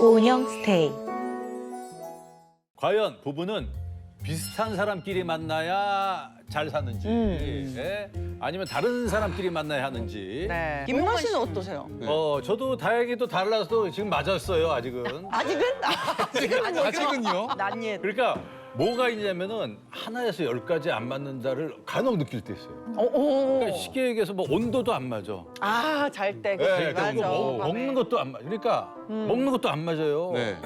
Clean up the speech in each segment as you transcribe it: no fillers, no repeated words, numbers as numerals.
고은영 스테이. 과연 부부는 비슷한 사람끼리 만나야 잘 사는지 예? 아니면 다른 사람끼리 만나야 하는 네. 김용만 씨는 어떠세요? 저도 다행히도 달라서 지금 맞았어요 아직은. 아직은요? 난예. 그러니까 뭐가 있냐면은 하나에서 10가지 안 맞는다를 간혹 느낄 때 있어요. 그러니까 쉽게 얘기해서 뭐 온도도 안 맞아. 아, 잘 때. 예, 맞아. 그리고 먹는 것도 안 맞아. 그러니까 먹는 것도 안 맞아요. 네.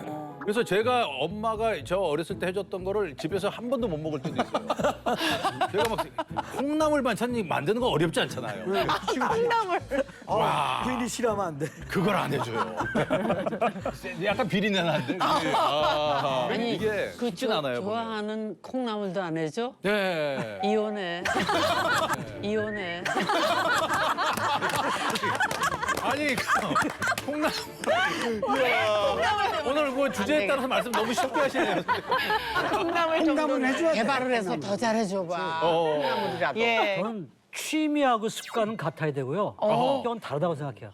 그래서 제가 엄마가 저 어렸을 때 해줬던 거를 집에서 한 번도 못 먹을 때도 있어요. 제가 막 콩나물 반찬 만드는 거 어렵지 않잖아요. 콩나물. 와, 괜히 싫어하면 안 돼. 그걸 안 해줘요. 약간 비린내 나는데. 아니, 이게 쉽진 않아요. 보면. 좋아하는 콩나물도 안 해줘? 네. 이혼해. 이혼해. 아니, 콩나물. 오늘 그 주제에 따라서 말씀 너무 쉽게 하시네요. 콩나물 콩나물 해줘야 돼. 개발을 해서 더 잘해줘봐. 콩나물이라도. 예. 저는 취미하고 습관은 같아야 되고요. 이건 다르다고 생각해요.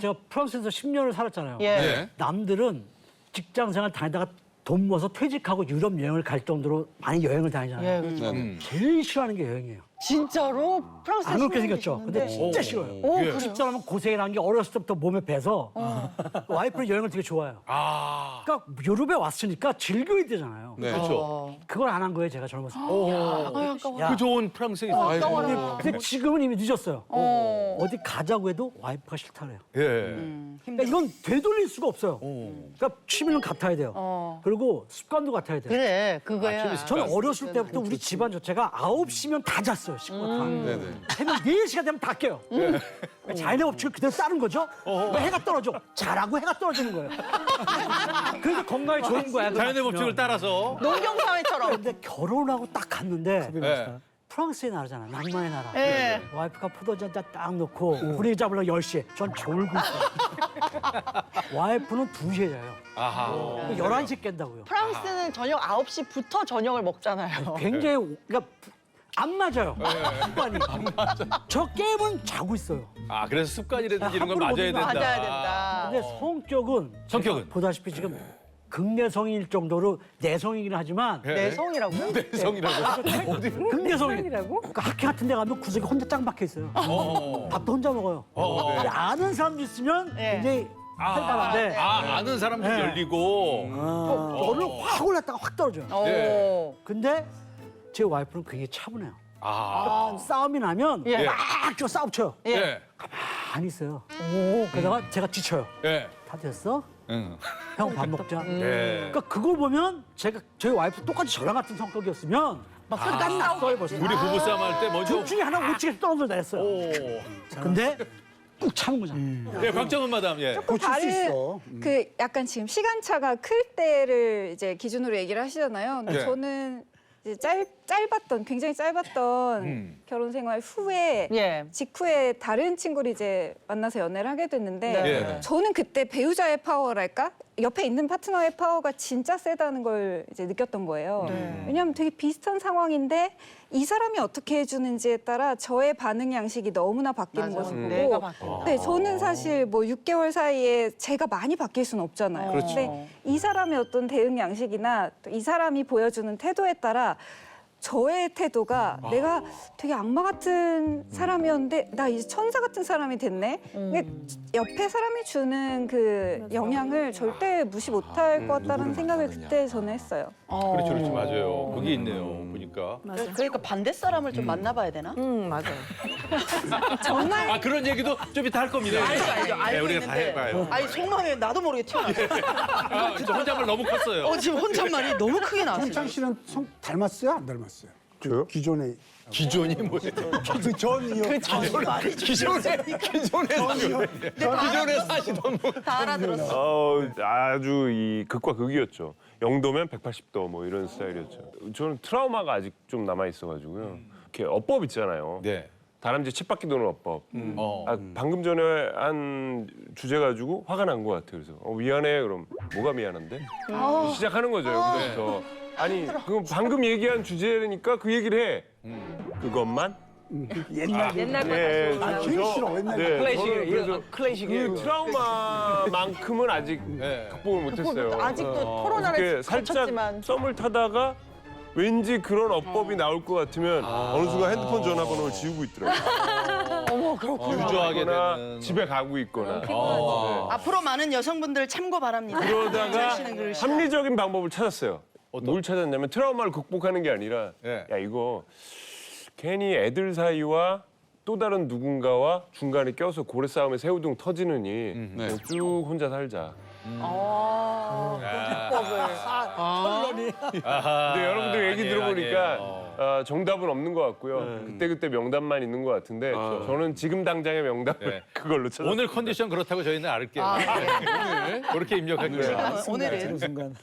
제가 프랑스에서 10년을 살았잖아요. 예. 네. 남들은 직장 생활 다니다가 돈 모아서 퇴직하고 유럽 여행을 갈 정도로 많이 여행을 다니잖아요. 예, 그렇죠. 제일 싫어하는 게 여행이에요. 진짜로 프랑스에 안 웃게 10년 생겼죠. 근데 계셨는데. 진짜 싫어요. 오, 그래요? 진짜라면 고생이라는 게 어렸을 때부터 몸에 배서 와이프는 여행을 되게 좋아해요. 아, 그러니까 유럽에 왔으니까 즐겨야 되잖아요. 네. 그렇죠. 그걸 안 한 거예요, 제가 젊었을 때. 아까워. 그 좋은 프랑스에 있어요. 아까워라. 근데 지금은 이미 늦었어요. 어디 가자고 해도 와이프가 싫다래요. 예. 그러니까 이건 되돌릴 수가 없어요. 그러니까 취미는 같아야 돼요. 그리고 습관도 같아야 돼요. 그래, 그거야. 저는 어렸을 때부터 우리 집안 자체가 9시면 다 잤어요, 식구가 다. 네네. 새벽 4시가 되면 다 깨요. 자연의 법칙을 그대로 따른 거죠. 왜 해가 떨어져? 자라고 해가 떨어지는 거예요. 그래서 건강에 좋은 거야. 자연의 법칙을 따라서. 농경사회처럼. 근데 결혼하고 딱 갔는데 네. 프랑스의 나라잖아, 낭만의 나라. 예. 와이프가 포도주 한잔 딱 넣고 분위기 잡으려고 10시에 전 졸고 있어요. 와이프는 2시에 자요. 아하. 11시에 깬다고요. 프랑스는 저녁 9시부터 저녁을 먹잖아요. 굉장히 그러니까 안 맞아요. 습관이. 저 게임은 자고 있어요. 아, 그래서 습관이라든지 이런 건 함부로 맞아야 못 된다. 맞아야 된다. 근데 성격은 성격은? 제가 보다시피 지금 극내성일 정도로 내성이긴 하지만 내성이라고요? 내성이라고. 극내성이라고? 그러니까 학교 같은 데 가면 구석에 혼자 짱 박혀 있어요. 밥도 혼자 먹어요. 근데 아는 사람도 있으면 네. 굉장히 활발한데 아는 사람 좀 네. 열리고. 열을 확 올랐다가 확 떨어져요. 오. 근데 제 와이프는 굉장히 차분해요. 아. 싸움이 나면 예. 막 싸움 쳐요. 예. 가만히 있어요. 그러다가 제가 지쳐요. 예. 다 됐어? 응. 형 밥 먹자. 예. 그러니까 그걸 보면 저희 와이프 똑같이 저랑 같은 성격이었으면 막 끝났어요 벌써. 우리 부부싸움 할 때 먼저. 둘 중에 하나 우측에서 떨어져 내렸어요. 오. 근데 꾹 참은 거잖아요. 예, 박정은 마담. 예. 다른 그 약간 지금 시간차가 클 때를 이제 기준으로 얘기를 하시잖아요. 근데 네. 저는 이제 짧았던 굉장히 짧았던 결혼 생활 후에 예. 직후에 다른 친구를 이제 만나서 연애를 하게 됐는데 네. 저는 그때 배우자의 파워랄까? 옆에 있는 파트너의 파워가 진짜 세다는 걸 이제 느꼈던 거예요. 왜냐하면 되게 비슷한 상황인데 이 사람이 어떻게 해주는지에 따라 저의 반응 양식이 너무나 바뀌는 맞아. 것을 내가 보고 바뀐다. 네, 저는 사실 뭐 6개월 사이에 제가 많이 바뀔 수는 없잖아요. 그렇죠. 근데 이 사람의 어떤 대응 양식이나 또 이 사람이 보여주는 태도에 따라 저의 태도가 내가 되게 악마 같은 사람이었는데 나 이제 천사 같은 사람이 됐네. 이게 옆에 사람이 주는 그 영향을 절대 무시 못할 것 같다는 생각을 그때 저는 했어요. 그렇죠, 그렇죠. 맞아요. 그게 있네요. 보니까. 그러니까 반대 사람을 좀 만나봐야 되나? 맞아요. 정말 아, 그런 얘기도 좀 이따 할 겁니다. 알죠. 네, 알고 우리가 다 있는데. 해봐요. 아니, 속마음에 나도 모르게 튀어나왔어. 아, 진짜 혼잣말 너무 컸어요. 지금 혼잣말이 너무 크게 나왔어요. 송창 씨는 닮았어요? 안 닮았어요? 저요? 기존에 기존이 뭐예요? 그 전이요. 기존에 사시던 분. 다 알아들었어. 아주 이 극과 극이었죠. 0도면 180도 뭐 이런 스타일이었죠. 저는 트라우마가 아직 좀 남아 있어가지고요. 이렇게 어법 있잖아요. 네. 다람쥐 쳇바퀴 도는 어법. 어. 방금 전에 한 주제 가지고 화가 난 것 같아요. 그래서 미안해. 그럼 뭐가 미안한데? 시작하는 거죠 여기서부터. 아니 그럼 방금 얘기한 주제니까 그 얘기를 해. 그것만 옛날 옛날 거 예, 다시 아, 제일 싫어, 옛날 거. 네, 클래식, 저는 그래서 이거 클래식이에요. 그 트라우마만큼은 아직 네. 극복을 못했어요. 아직도 이렇게 코로나를 살짝 거쳤지만 썸을 타다가 왠지 그런 어법이 나올 것 같으면 어느 순간 핸드폰 전화번호를 지우고 있더라고요. 어머 그렇구나. 유조하게 거나 되는. 집에 가고 있거나. 앞으로 많은 여성분들 참고 바랍니다. 그러다가 자신은 그러시다. 합리적인 방법을 찾았어요. 뭘 찾았냐면 트라우마를 극복하는 게 아니라 예. 야 이거 괜히 애들 사이와 또 다른 누군가와 중간에 껴서 고래 싸움에 새우등 터지느니 그냥 쭉 혼자 살자. 근데 여러분들 얘기 들어보니까 정답은 없는 것 같고요. 그때그때 명답만 있는 것 같은데 저는 지금 당장의 명답을 네. 그걸로 찾았어요. 오늘 컨디션 그렇다고 저희는 알을게요. 오늘 그렇게 입력할게요. 오늘은 지금 순간.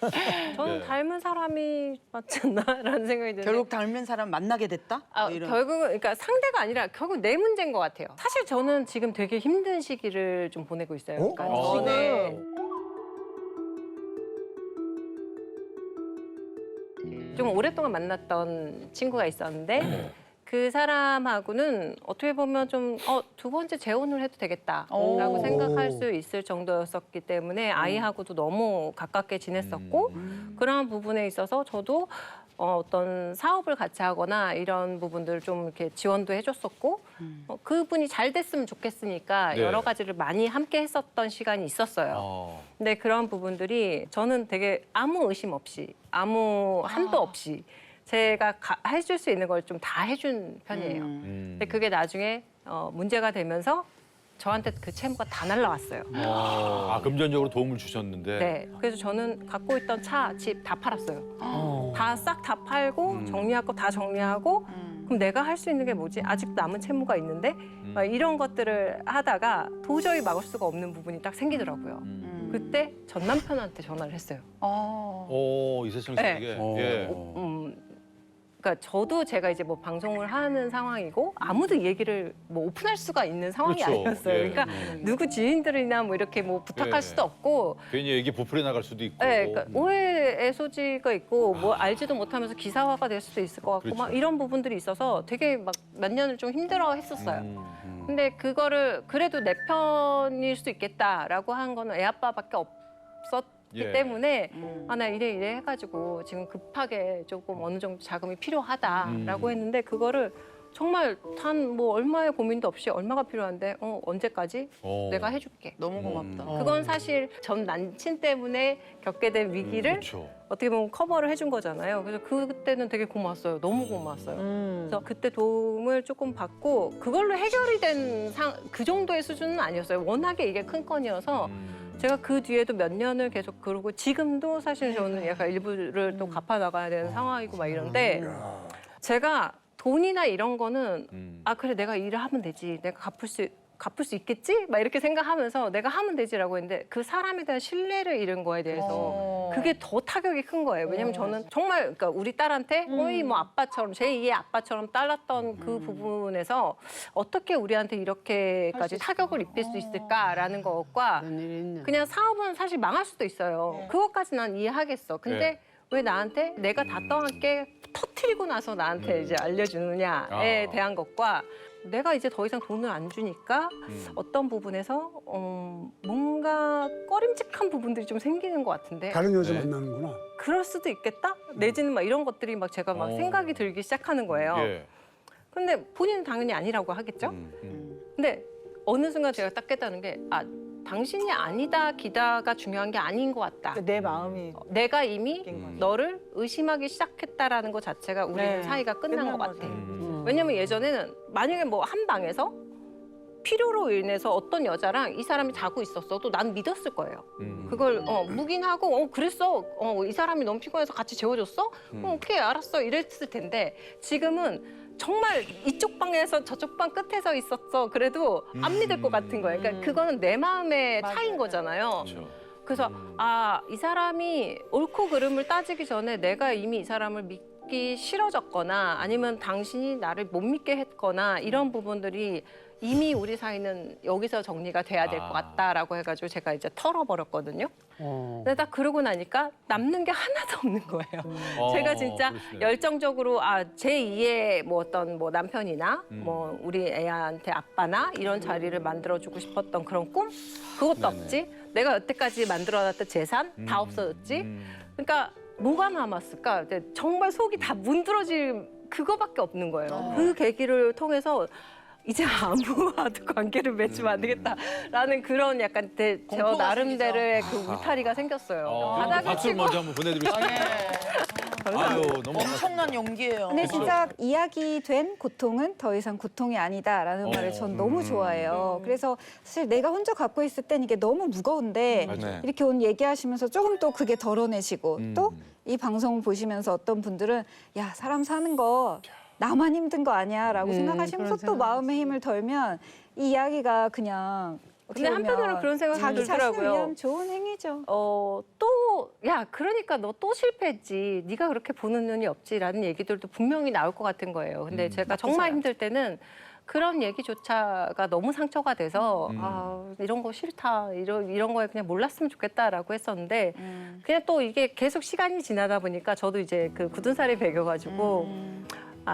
저는 닮은 사람이 맞지 않나라는 생각이 드는데 결국 닮은 사람 만나게 됐다? 뭐 이런. 결국은 그러니까 상대가 아니라 결국 내 문제인 것 같아요. 사실 저는 지금 되게 힘든 시기를 좀 보내고 있어요. 그러니까 저는 좀 오랫동안 만났던 친구가 있었는데 그 사람하고는 어떻게 보면 좀 두 번째 재혼을 해도 되겠다라고 생각할 수 있을 정도였었기 때문에 아이하고도 너무 가깝게 지냈었고 그런 부분에 있어서 저도 어떤 사업을 같이 하거나 이런 부분들 좀 이렇게 지원도 해줬었고 그분이 잘 됐으면 좋겠으니까 네. 여러 가지를 많이 함께 했었던 시간이 있었어요. 근데 그런 부분들이 저는 되게 아무 의심 없이 아무 한도 없이 제가 해줄 수 있는 걸 좀 다 해준 편이에요. 근데 그게 나중에 문제가 되면서 저한테 그 채무가 다 날라왔어요. 아, 금전적으로 도움을 주셨는데. 네, 그래서 저는 갖고 있던 차, 집 다 팔았어요. 다 싹 다 팔고 정리할 거 다 정리하고 그럼 내가 할 수 있는 게 뭐지? 아직도 남은 채무가 있는데 막 이런 것들을 하다가 도저히 막을 수가 없는 부분이 딱 생기더라고요. 그때 전 남편한테 전화를 했어요. 오, 이 세상에서 네. 이게. 예. 그러니까 저도 제가 이제 뭐 방송을 하는 상황이고 아무도 얘기를 뭐 오픈할 수가 있는 상황이 그렇죠. 아니었어요. 예. 그러니까 누구 지인들이나 뭐 이렇게 뭐 부탁할 예. 수도 없고 괜히 얘기 보풀이 나갈 수도 있고. 네, 그러니까 오해의 소지가 있고 뭐 알지도 못하면서 기사화가 될 수도 있을 것 같고 그렇죠. 막 이런 부분들이 있어서 되게 막 몇 년을 좀 힘들어했었어요. 근데 그거를 그래도 내 편일 수 있겠다라고 한 거는 애 아빠밖에 없었기 예. 때문에 아 나 이래 해가지고 지금 급하게 조금 어느 정도 자금이 필요하다라고 했는데 그거를 정말 단 뭐 얼마의 고민도 없이 얼마가 필요한데 언제까지 내가 해줄게. 너무 고맙다. 그건 사실 전 남친 때문에 겪게 된 위기를 그렇죠. 어떻게 보면 커버를 해준 거잖아요. 그래서 그때는 되게 고마웠어요. 너무 고마웠어요. 그래서 그때 도움을 조금 받고 그걸로 해결이 된 그 정도의 수준은 아니었어요. 워낙에 이게 큰 건이어서 제가 그 뒤에도 몇 년을 계속 그러고 지금도 사실 저는 약간 일부를 또 갚아 나가야 되는 상황이고 막 이런데 제가 돈이나 이런 거는 아 그래 내가 일을 하면 되지 내가 갚을 수 있겠지? 막 이렇게 생각하면서 내가 하면 되지라고 했는데 그 사람에 대한 신뢰를 잃은 거에 대해서 그게 더 타격이 큰 거예요. 왜냐면 저는 정말 그러니까 우리 딸한테 거의 뭐 아빠처럼 제2의 아빠처럼 딸랐던 그 부분에서 어떻게 우리한테 이렇게까지 타격을 입힐 수 있을까라는 것과 그냥 사업은 사실 망할 수도 있어요. 그것까지 난 이해하겠어. 근데 네. 왜 나한테 내가 다 떠안게 터트리고 나서 나한테 이제 알려주느냐에 대한 것과 내가 이제 더 이상 돈을 안 주니까 어떤 부분에서 뭔가 꺼림직한 부분들이 좀 생기는 것 같은데 다른 여자 만나는구나. 그럴 수도 있겠다? 내지는 막 이런 것들이 막 제가 막 생각이 들기 시작하는 거예요. 예. 근데 본인은 당연히 아니라고 하겠죠? 근데 어느 순간 제가 딱 깨닫는 게 당신이 아니다 기다가 중요한 게 아닌 것 같다. 내 마음이 내가 이미 너를 의심하기 시작했다라는 것 자체가 우리는 네. 사이가 끝난 것 끝난 같아. 거죠. 왜냐면 예전에는 만약에 뭐 한 방에서 필요로 인해서 어떤 여자랑 이 사람이 자고 있었어도 난 믿었을 거예요. 그걸 묵인하고 그랬어. 이 사람이 너무 피곤해서 같이 재워줬어? 오케이 알았어 이랬을 텐데 지금은 정말 이쪽 방에서 저쪽 방 끝에서 있었어. 그래도 안 믿을 것 같은 거예요. 그러니까 그거는 내 마음의 차이인 거잖아요. 그렇죠. 그래서 이 사람이 옳고 그름을 따지기 전에 내가 이미 이 사람을 믿기 싫어졌거나 아니면 당신이 나를 못 믿게 했거나 이런 부분들이 이미 우리 사이는 여기서 정리가 돼야 될 것 같다라고 해가지고 제가 이제 털어버렸거든요. 근데 딱 그러고 나니까 남는 게 하나도 없는 거예요. 제가 진짜 그러시네요. 열정적으로 제2의 뭐 어떤 뭐 남편이나 뭐 우리 애한테 아빠나 이런 자리를 만들어주고 싶었던 그런 꿈? 그것도 없지. 내가 여태까지 만들어놨던 재산 다 없어졌지. 그러니까 뭐가 남았을까? 이제 정말 속이 다 문드러질 그거밖에 없는 거예요. 그 계기를 통해서 이제 아무와도 관계를 맺으면 안 되겠다라는 그런 약간 저 공포가 나름대로의 그 울타리가 생겼어요. 바닥을 박수를 치고 먼저 한번 보내드리겠습니다. 아유 너무 엄청난 용기예요. 근데 진짜 이야기된 고통은 더 이상 고통이 아니다라는 말을 전 너무 좋아해요. 그래서 사실 내가 혼자 갖고 있을 땐 이게 너무 무거운데 맞아요. 이렇게 오늘 얘기하시면서 조금 또 그게 덜어내시고 또 이 방송 보시면서 어떤 분들은 야 사람 사는 거 나만 힘든 거 아니야라고 생각하시면서 또 마음의 힘을 덜면 이 이야기가 그냥 근데 어떻게 보면 한편으로는 그런 생각이 자기 자신을 들더라고요. 위한 좋은 행위죠. 그러니까 너 또 실패했지. 네가 그렇게 보는 눈이 없지라는 얘기들도 분명히 나올 것 같은 거예요. 근데 제가 정말 힘들 때는 그런 얘기조차가 너무 상처가 돼서 이런 거 싫다. 이런 거에 그냥 몰랐으면 좋겠다라고 했었는데 그냥 또 이게 계속 시간이 지나다 보니까 저도 이제 그 굳은 살이 배겨가지고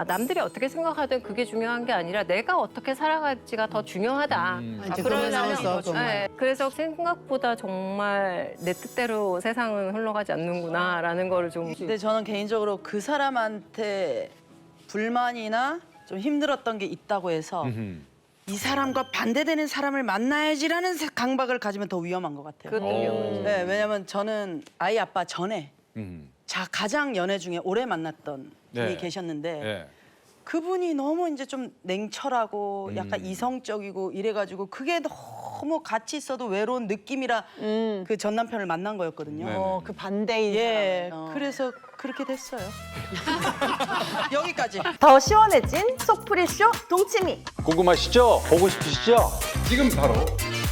남들이 어떻게 생각하든 그게 중요한 게 아니라 내가 어떻게 살아갈지가 더 중요하다. 이제 그런 나왔어 정말. 네, 그래서 생각보다 정말 내 뜻대로 세상은 흘러가지 않는구나라는 거를 좀 근데 저는 개인적으로 그 사람한테 불만이나 좀 힘들었던 게 있다고 해서 이 사람과 반대되는 사람을 만나야지라는 강박을 가지면 더 위험한 것 같아요. 그것도 위험하죠. 네, 왜냐면 저는 아이 아빠 전에 가장 연애 중에 오래 만났던 분이 네. 계셨는데 예. 그분이 너무 이제 좀 냉철하고 약간 이성적이고 이래가지고 그게 너무 같이 있어도 외로운 느낌이라 그 전 남편을 만난 거였거든요. 네네. 그 반대인 예, 사람. 그래서 그렇게 됐어요. 여기까지. 더 시원해진 속풀이쇼 동치미. 궁금하시죠? 보고 싶으시죠? 지금 바로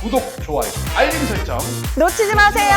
구독, 좋아요, 알림 설정 놓치지 마세요.